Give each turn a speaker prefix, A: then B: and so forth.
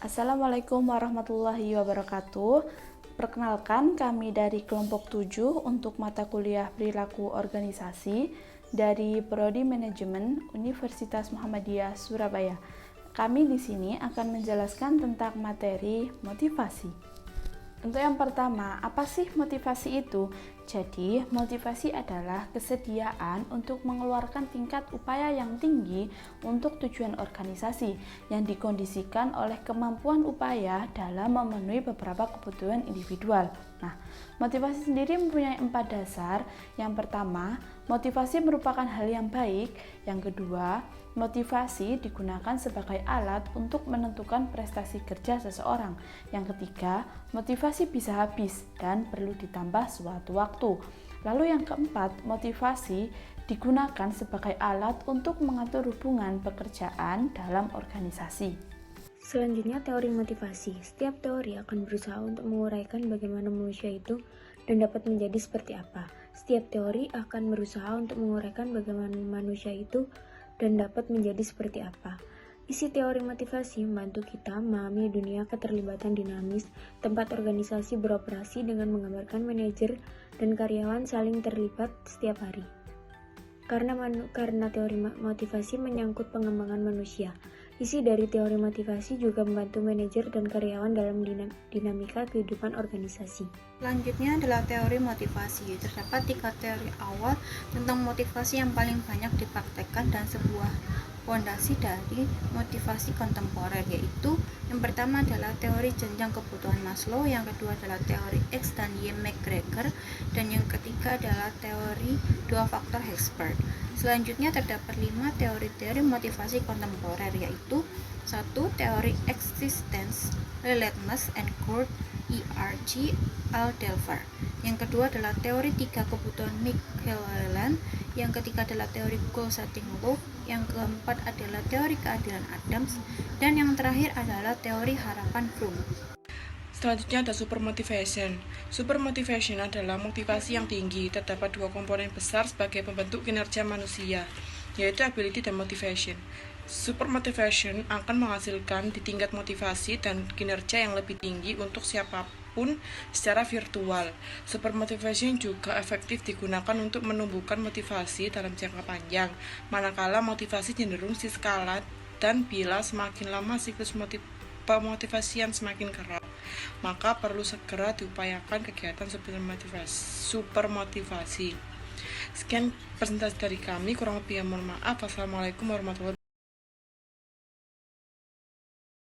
A: Assalamualaikum warahmatullahi wabarakatuh. Perkenalkan, kami dari kelompok 7 untuk mata kuliah perilaku organisasi dari Prodi Manajemen Universitas Muhammadiyah Surabaya. Kami di sini akan menjelaskan tentang materi motivasi. Untuk yang pertama, apa sih motivasi itu? Jadi, motivasi adalah kesediaan untuk mengeluarkan tingkat upaya yang tinggi untuk tujuan organisasi yang dikondisikan oleh kemampuan upaya dalam memenuhi beberapa kebutuhan individual. Nah, motivasi sendiri mempunyai 4 dasar. Yang pertama, motivasi merupakan hal yang baik. Yang kedua, motivasi digunakan sebagai alat untuk menentukan prestasi kerja seseorang. Yang ketiga, motivasi bisa habis dan perlu ditambah suatu waktu. Lalu yang keempat, motivasi digunakan sebagai alat untuk mengatur hubungan pekerjaan dalam organisasi.
B: Selanjutnya, teori motivasi. Setiap teori akan berusaha untuk menguraikan bagaimana manusia itu dan dapat menjadi seperti apa. Setiap teori akan berusaha untuk menguraikan bagaimana manusia itu dan dapat menjadi seperti apa. Isi teori motivasi membantu kita memahami dunia keterlibatan dinamis, tempat organisasi beroperasi dengan menggambarkan manajer dan karyawan saling terlibat setiap hari. Karena teori motivasi menyangkut pengembangan manusia. Isi dari teori motivasi juga membantu manajer dan karyawan dalam dinamika kehidupan organisasi.
C: Selanjutnya adalah teori motivasi. Terdapat 3 teori awal tentang motivasi yang paling banyak dipraktekkan dan sebuah fondasi dari motivasi kontemporer, yaitu yang pertama adalah teori jenjang kebutuhan Maslow, yang kedua adalah teori X dan Y McGregor, dan yang ketiga adalah teori 2 faktor Herzberg. Selanjutnya terdapat 5 teori-teori motivasi kontemporer, yaitu 1. Teori Existence, Relentless and Kurt E.R.G. Aldelfer. Yang kedua adalah teori 3 kebutuhan Michael Leland. Yang ketiga adalah teori goal setting law. Yang keempat adalah teori keadilan Adams. Dan yang terakhir adalah teori harapan Fromm.
D: Selanjutnya ada super motivation. Super motivation adalah motivasi yang tinggi. Terdapat 2 komponen besar sebagai pembentuk kinerja manusia, yaitu ability dan motivation. Super motivation akan menghasilkan di tingkat motivasi dan kinerja yang lebih tinggi untuk siapapun secara virtual. Super motivation juga efektif digunakan untuk menumbuhkan motivasi dalam jangka panjang, manakala motivasi cenderung skala, dan bila semakin lama siklus pemotivasian semakin keras, maka perlu segera diupayakan kegiatan super motivasi. Sekian presentasi dari kami, kurang lebih mohon maaf. Wassalamualaikum warahmatullahi wabarakatuh.